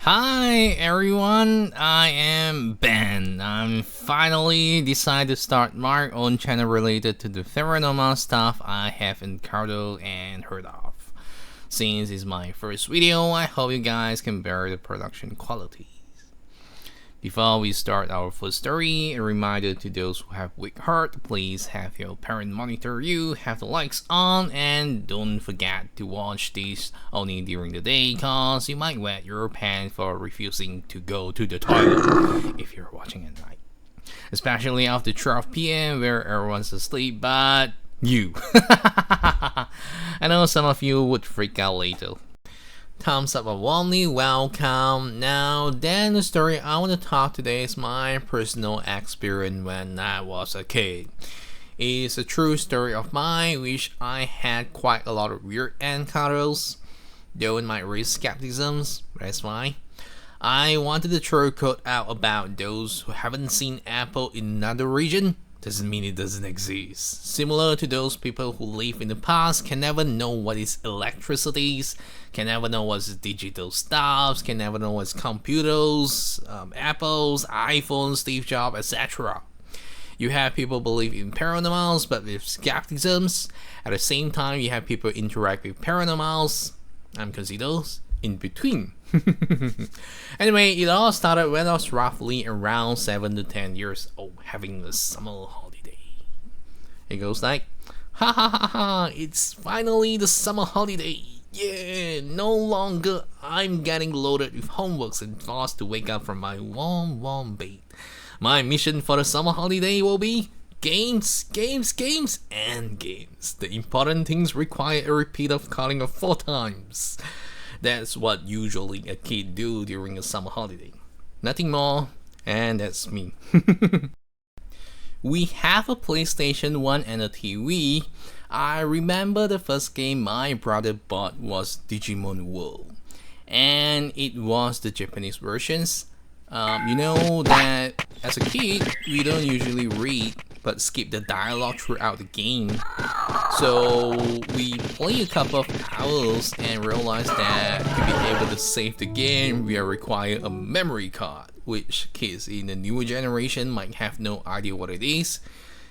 Hi everyone, I am Ben. I'm finally decided to start my own channel related to the paranormal stuff I have encountered and heard of. Since it's my first video, I hope you guys can bear the production quality. Before we start our full story, a reminder to those who have weak heart, please have your parent monitor you, have the lights on, and don't forget to watch this only during the day cause you might wet your pants for refusing to go to the toilet if you're watching at night. Especially after 12 PM where everyone's asleep but you. I know some of you would freak out later. Thumbs up a warmly welcome. Now then, the story I want to talk today is my personal experience when I was a kid. It's a true story of mine which I had quite a lot of weird encounters, though it might raise skepticisms, that's why. I wanted to throw a quote out about those who haven't seen Apple in another region doesn't mean it doesn't exist. Similar to those people who live in the past can never know what is electricity, can never know what's digital stuff, can never know what's computers, Apples, iPhones, Steve Jobs, etc. You have people believe in paranormals but with skepticisms. At the same time, you have people interact with paranormals. I'm considered in between. Anyway, it all started when I was roughly around 7 to 10 years old, having a summer holiday. It goes like, ha ha ha ha, it's finally the summer holiday. Yeah, no longer I'm getting loaded with homeworks and forced to wake up from my warm bed. My mission for the summer holiday will be games, and games. The important things require a repeat of calling of 4 times. That's what usually a kid do during a summer holiday. Nothing more, and that's me. We have a PlayStation 1 and a TV. I remember the first game my brother bought was Digimon World, and it was the Japanese versions. You know that as a kid, we don't usually read but skip the dialogue throughout the game. So we play a couple of hours and realize that to be able to save the game, we require a memory card, which kids in the newer generation might have no idea what it is.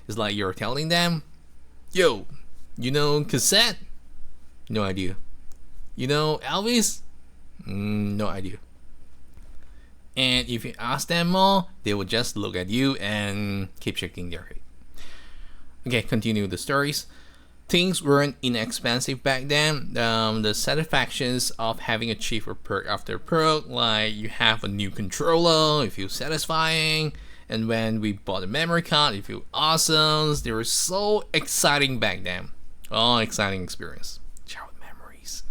It's like you're telling them, yo, you know cassette? No idea. You know Elvis? No idea. And if you ask them more, they will just look at you and keep shaking their head. Okay, continue the stories. Things weren't inexpensive back then. The satisfactions of having achieved a perk after perk, like you have a new controller, it feels satisfying. And when we bought a memory card, it feels awesome. They were so exciting back then. Oh, exciting experience. Childhood memories.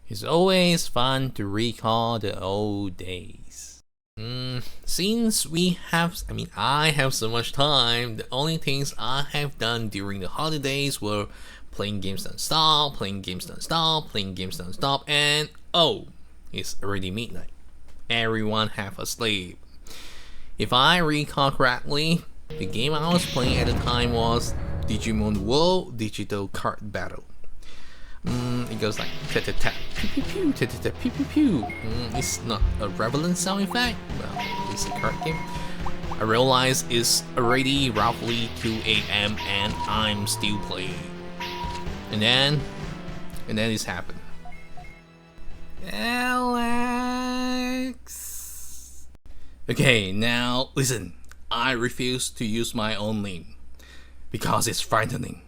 It's always fun to recall the old days. Since I have so much time, the only things I have done during the holidays were playing games non-stop, and oh, it's already midnight. Everyone half asleep. If I recall correctly, the game I was playing at the time was Digimon World Digital Card Battle. It goes like tap pew pew pew pew pew pew. It's not a relevant sound effect. Well, it's a card game. I realize it's already roughly 2 AM and I'm still playing. And then this happened. Alex. Okay, now listen. I refuse to use my own name because it's frightening.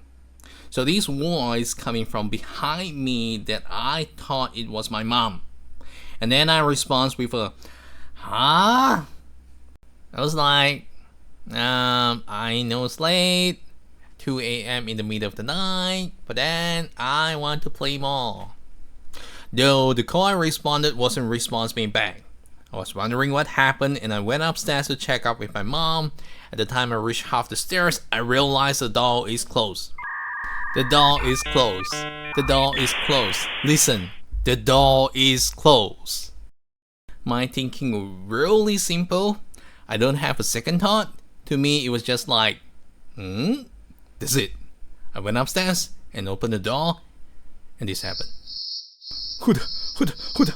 So this voice coming from behind me that I thought it was my mom. And then I respond with a, huh? I was like, I know it's late, 2 AM in the middle of the night, but then I want to play more. Though the call I responded wasn't responding back. I was wondering what happened and I went upstairs to check up with my mom. At the time I reached half the stairs, I realized the door is closed. The door is closed. The door is closed. Listen, the door is closed. My thinking was really simple. I don't have a second thought. To me, it was just like, that's it. I went upstairs and opened the door, and this happened. Who the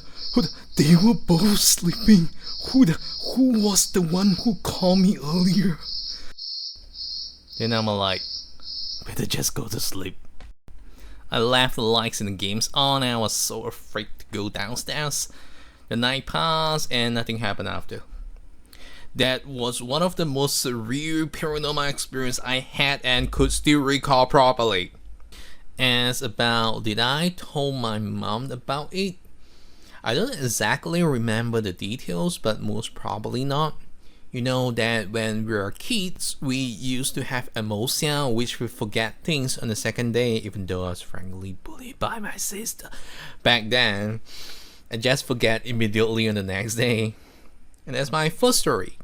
They were both sleeping. Who was the one who called me earlier? Then I'm like, better just go to sleep. I left the lights in the games on and I was so afraid to go downstairs. The night passed and nothing happened after. That was one of the most surreal paranormal experience I had and could still recall properly. As about, did I told my mom about it? I don't exactly remember the details, but most probably not. You know that when we were kids, we used to have amnesia, which we forget things on the second day, even though I was frankly bullied by my sister. Back then, I just forget immediately on the next day. And that's my first story.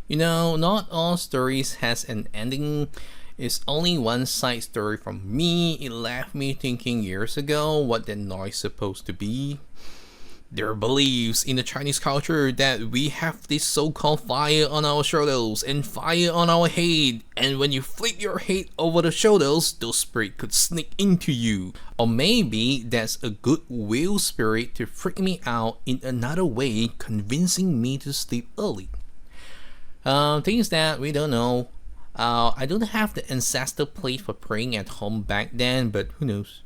You know, not all stories has an ending. It's only one side story from me. It left me thinking years ago what that noise supposed to be. There are beliefs in the Chinese culture that we have this so-called fire on our shoulders and fire on our head, and when you flip your head over the shoulders, those spirits could sneak into you. Or maybe that's a goodwill spirit to freak me out in another way, convincing me to sleep early. Things that we don't know. I don't have the ancestor place for praying at home back then, but who knows?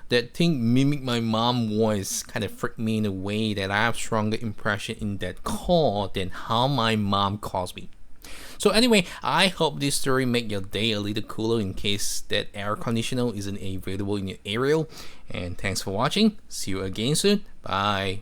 That thing mimic my mom's voice kind of freaked me in a way that I have stronger impression in that call than how my mom calls me. So anyway, I hope this story make your day a little cooler in case that air conditioner isn't available in your area. And thanks for watching. See you again soon. Bye.